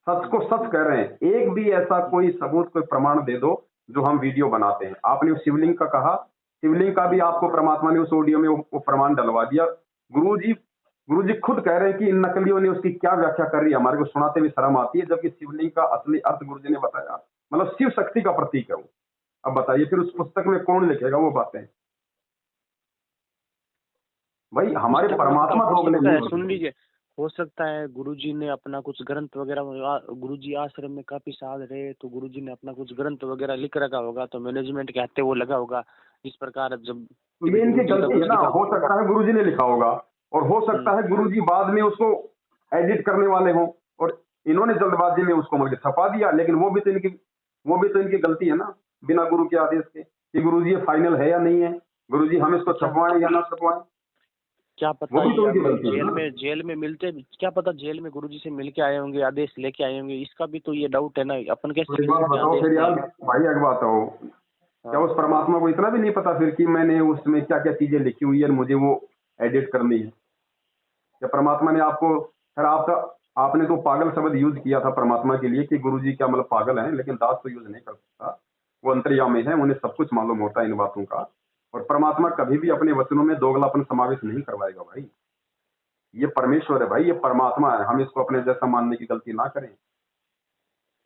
सच को सच कह रहे हैं। एक भी ऐसा कोई सबूत, कोई प्रमाण दे दो जो हम वीडियो बनाते हैं। आपने उस शिवलिंग का कहा, शिवलिंग का भी आपको परमात्मा ने उस ऑडियो में वो प्रमाण डलवा दिया। गुरुजी खुद कह रहे हैं कि इन नकलियों ने उसकी क्या व्याख्या कर रही है, हमारे को सुनाते हुए शर्म आती है, जबकि शिवलिंग का असली अर्थ गुरुजी ने बताया। मतलब शिव शक्ति का प्रतीक है वो। अब बताइए फिर उस पुस्तक में कौन लिखेगा वो बातें? भाई हमारे परमात्मा सुन लीजिए, हो सकता है गुरुजी ने अपना कुछ ग्रंथ वगैरह, गुरुजी आश्रम में काफी साल रहे तो गुरुजी ने अपना कुछ ग्रंथ वगैरह लिख रखा होगा, तो मैनेजमेंट के हाथे वो लगा होगा। इस प्रकार जब ये इनकी गलती है ना, हो सकता है गुरुजी ने लिखा होगा और हो सकता है गुरुजी बाद में उसको एडिट करने वाले हों और इन्होंने जल्दबाजी में उसको मतलब छपा दिया। लेकिन वो भी तो इनकी गलती है ना, बिना गुरु के आदेश के, कि गुरुजी ये फाइनल है या नहीं है, गुरुजी हम इसको छपवाएं या ना छपवाएं। क्या पता जेल में मिलते, क्या पता जेल में गुरुजी से मिलके आए होंगे, आदेश लेके आए होंगे। इसका भी तो ये डाउट है ना, अपन कैसे बताओ फिर यार भाई। एक बात हो, क्या उस परमात्मा को इतना भी नहीं पता फिर कि मैंने उसमें क्या क्या चीजें लिखी हुई है, मुझे वो एडिट करनी है? या परमात्मा ने आपको, फिर आपने तो पागल शब्द यूज किया था परमात्मा के लिए कि गुरुजी क्या मतलब पागल हैं, लेकिन दास तो यूज नहीं कर सकता। वो अंतर्यामी है, उन्हें सब कुछ मालूम होता है इन बातों का। और परमात्मा कभी भी अपने वचनों में दोगलापन समावेश नहीं करवाएगा भाई। ये परमेश्वर है भाई, ये परमात्मा है, हम इसको अपने जैसा मानने की गलती ना करें।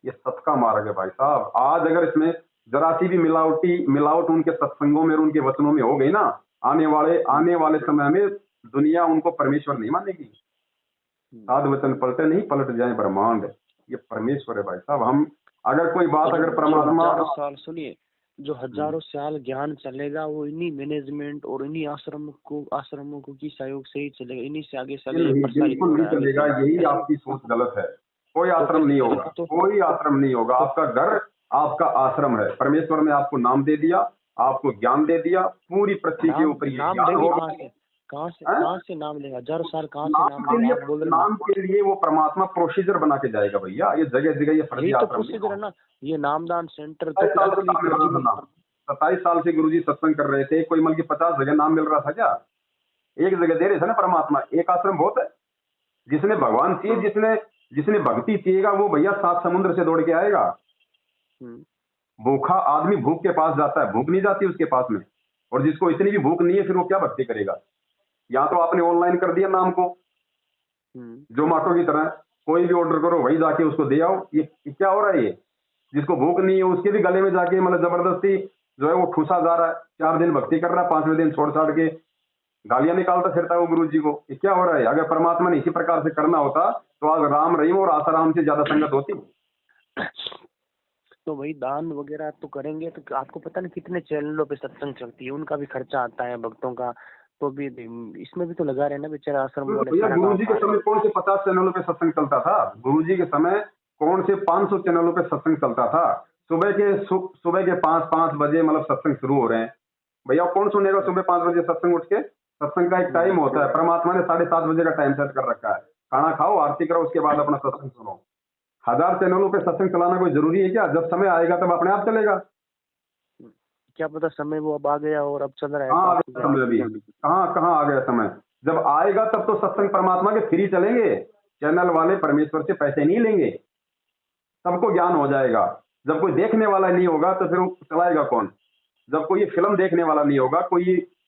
ये सत्य का मार्ग है भाई साहब। आज अगर इसमें जरा सी भी मिलावट उनके सत्संगों में और उनके वचनों में हो गई ना, आने वाले समय में दुनिया उनको परमेश्वर नहीं मानेगी। साध वचन पलटे नहीं, पलट जाए ब्रह्मांड। ये परमेश्वर है भाई साहब। हम अगर कोई बात अगर परमात्मा, सुनिए, जो हजारों साल ज्ञान चलेगा वो इन्हीं मैनेजमेंट और इन्हीं आश्रमों को की सहयोग से ही चलेगा। इन्हीं से आगे बिल्कुल नहीं चलेगा। यही आपकी सोच गलत है। कोई आश्रम नहीं होगा, कोई आश्रम नहीं होगा। आपका घर आपका आश्रम है। परमेश्वर ने आपको नाम दे दिया, आपको ज्ञान दे दिया, पूरी पृथ्वी के ऊपर कहाँ से हैं? कहाँ से नाम लेगा? हजारों साल कहाँ से नाम नाम के लेगा? लिए आप बोल रहे हैं नाम के लिए वो परमात्मा प्रोसीजर बना के जाएगा भैया। ये जगह जगह ये फर्जी यही तो आश्रम नहीं प्रोसीजर है ना, ये नामदान सेंटर तो 27 साल से असली काम मिल रहा था नाम। 27 साल से गुरुजी सत्संग कर रहे थे, कोई मतलब कि 50 जगह नाम मिल रहा था क्या? एक जगह दे रहे थे ना परमात्मा, एक आश्रम बहुत है। जिसने भगवान चाहिए, जिसने जिसने भक्ति चाहिएगा, वो भैया 7 समुद्र से दौड़ के आएगा। भूखा आदमी भूख के पास जाता है, भूख नहीं जाती उसके पास में। और जिसको इतनी भी भूख नहीं है, फिर वो क्या भक्ति करेगा? यहाँ तो आपने ऑनलाइन कर दिया नाम को, जोमेटो की तरह, कोई भी ऑर्डर करो वही जाके उसको दे आओ। ये क्या हो रहा है? ये जिसको भूख नहीं है उसके भी गले में जाके मतलब जबरदस्ती जो है वो ठूसा जा रहा है। 4 दिन भक्ति कर रहा है, 5वें दिन छोड़ छाड़ के गालियां निकालता फिरता है वो गुरु जी को। ये क्या हो रहा है? अगर परमात्मा ने इसी प्रकार से करना होता तो आज राम रहीम और आसाराम से ज्यादा संगत होती। तो वही दान वगैरह तो करेंगे, तो आपको पता नहीं कितने चैनलों पे सत्संग चलती है, उनका भी खर्चा आता है भक्तों का, तो भी इसमें भी तो लगा रहे हैं ना बेचारा आश्रम वाले। भैया गुरु जी के समय कौन से 50 चैनलों पे सत्संग चलता था? गुरु जी के समय कौन से 500 चैनलों पे सत्संग चलता था? सुबह के 5 बजे मतलब सत्संग शुरू हो रहे हैं। भैया कौन सुनेगा सुबह 5 बजे सत्संग उठ के? सत्संग का एक टाइम होता है, परमात्मा ने 7:30 बजे का टाइम सेट कर रखा है। खाना खाओ, आरती करो, उसके बाद अपना सत्संग सुनो। 1000 चैनलों पे सत्संग चलाना कोई जरूरी है क्या? जब समय आएगा तब अपने आप चलेगा। क्या पता समय वो अब आ गया और अब चल रहा है। हाँ, समय अभी कहाँ आ गया समय? जब आएगा तब तो सत्संग परमात्मा के फ्री चलेंगे। चैनल वाले परमेश्वर से पैसे नहीं लेंगे, सबको ज्ञान हो जाएगा। जब कोई देखने वाला नहीं होगा तो फिर वो चलाएगा कौन? जब कोई फिल्म देखने वाला नहीं होगा, कोई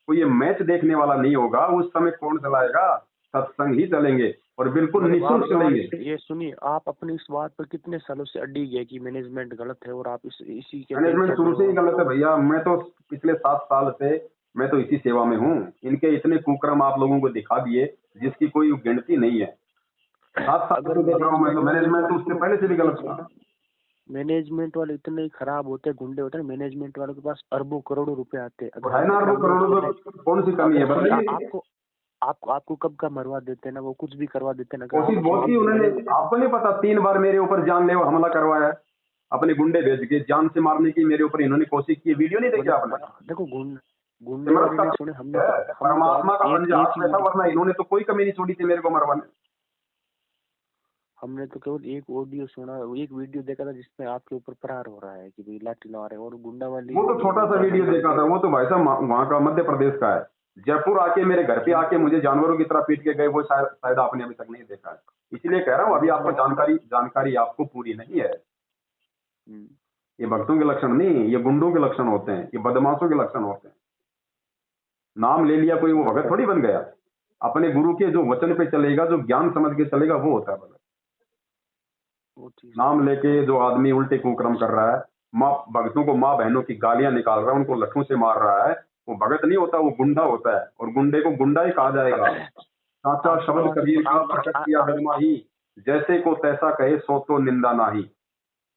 ये मैच देखने वाला नहीं होगा, उस समय कौन चलाएगा? सत्संग ही चलेंगे और बिल्कुल निःशुल्क चलेंगे। ये सुनिए, आप अपनी इस बात पर कितने सालों से अड़ी गए कि मैनेजमेंट गलत है और आप इसी के मैनेजमेंट शुरू से ही गलत है भैया। मैं तो पिछले 7 साल से मैं तो इसी सेवा में हूँ। इनके इतने कुकर्म आप लोगों को दिखा दिए जिसकी कोई गिनती नहीं है। 7 साल से देख रहा हूँ मैं तो। मैनेजमेंट तो उससे पहले से भी गलत था। मैनेजमेंट वाले इतने खराब होते हैं, गुंडे होते हैं। मैनेजमेंट वालों के पास अरबों करोड़ों रुपए आते हैं। है ना, अरबों करोड़ों तो कौन सी कमी है बताइए? आपको कब का मरवा देते हैं ना, वो कुछ भी करवा देते हैं ना। कोशिश बहुत की उन्होंने, आपको नहीं पता 3 बार मेरे ऊपर जानलेवा हमला करवाया है। अपने गुंडे भेज के जान से मारने की मेरे ऊपर इन्होंने कोशिश की। वीडियो नहीं देखी आपने? देखो गुंडे वाले सुने, हमने परमात्मा का पंजाब में था, वरना इन्होंने तो कोई कमी नहीं छोड़ी थी मेरे को मरवाने। हमने तो केवल एक ऑडियो सुना, एक वीडियो देखा था जिसमें आपके ऊपर प्रहार हो रहा है कि भाई लाठी लगा रहे हैं। और गुंडा वाली वो तो छोटा सा वीडियो देखा था। वो तो भाई साहब वहाँ का मध्य प्रदेश का है। जयपुर आके मेरे घर पे आके मुझे जानवरों की तरह पीट के गए, वो शायद आपने अभी तक नहीं देखा है। इसीलिए कह रहा हूँ अभी आपको जानकारी आपको पूरी नहीं है। ये भक्तों के लक्षण नहीं, ये गुंडों के लक्षण होते हैं, ये बदमाशों के लक्षण होते हैं। नाम ले लिया कोई, वो भगत थोड़ी बन गया। अपने गुरु के जो वचन पे चलेगा, जो ज्ञान समझ के चलेगा, वो होता है भगत। नाम लेके जो आदमी उल्टे कुकर्म कर रहा है, माँ भक्तों को, माँ बहनों की गालियां निकाल रहा है, उनको लठों से मार रहा है, वो भगत नहीं होता, वो गुंडा होता है। और गुंडे को गुंडा ही कहा जाएगा। साचा शब्द कबीर का प्रकट किया धर्मा ही, जैसे को तैसा कहे सो तो निंदा नाही।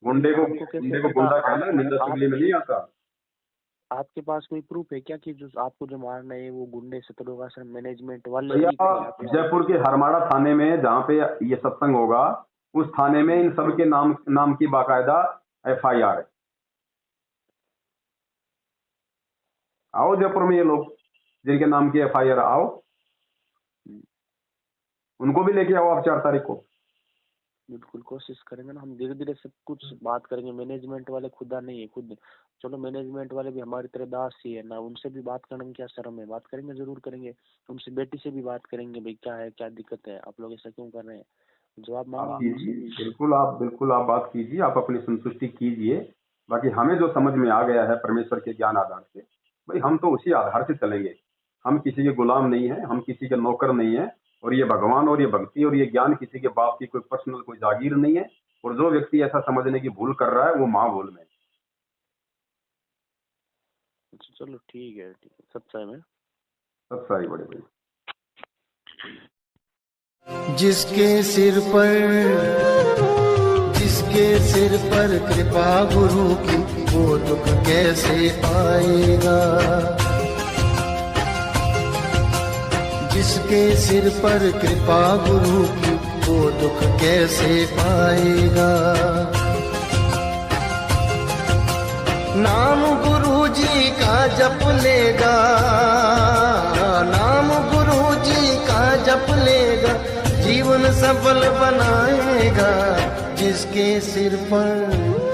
गुंडे को गुंडा कहना, निंदा चुगली में नहीं आता। आपके पास कोई प्रूफ है क्या कि जो आपको जो मारना है वो गुंडे सतलोक आश्रम मैनेजमेंट वाले? जयपुर के हरमाड़ा थाने में जहाँ पे ये सत्संग होगा, उस थाने में इन सब के नाम की बाकायदा FIR है। आओ जयपुर में ये लोग जिनके नाम की FIR, आओ उनको भी लेके आओ आप 4 तारीख को। बिल्कुल कोशिश करेंगे ना, हम धीरे धीरे सब कुछ बात करेंगे। मैनेजमेंट वाले खुदा नहीं है, खुद चलो मैनेजमेंट वाले भी हमारी तरह दास ही है ना, उनसे भी बात करने में क्या शर्म है। बात करेंगे, जरूर करेंगे। उनसे बेटी से भी बात करेंगे, भाई क्या है, क्या दिक्कत है, आप लोग ऐसा क्यों कर रहे हैं, जवाब मांगेंगे। बिल्कुल आप बात कीजिए, आप अपनी संतुष्टि कीजिए। बाकी हमें जो समझ में आ गया है परमेश्वर के ज्ञान आधार से, भाई हम तो उसी आधार से चलेंगे। हम किसी के गुलाम नहीं है, हम किसी के नौकर नहीं है। और ये भगवान और ये भक्ति और ये ज्ञान किसी के बाप की कोई पर्सनल कोई जागीर नहीं है। और जो व्यक्ति ऐसा समझने की भूल कर रहा है वो महाभूल में। चलो ठीक है, सच्चाई में सच्चाई बड़े भाई। जिसके सिर पर कृपा गुरु की, वो दुख कैसे पाएगा। जिसके सिर पर कृपा गुरु की, वो दुख कैसे पाएगा। नाम गुरु जी का जप लेगा, नाम गुरु उसे सफल बनाएगा जिसके सिर पर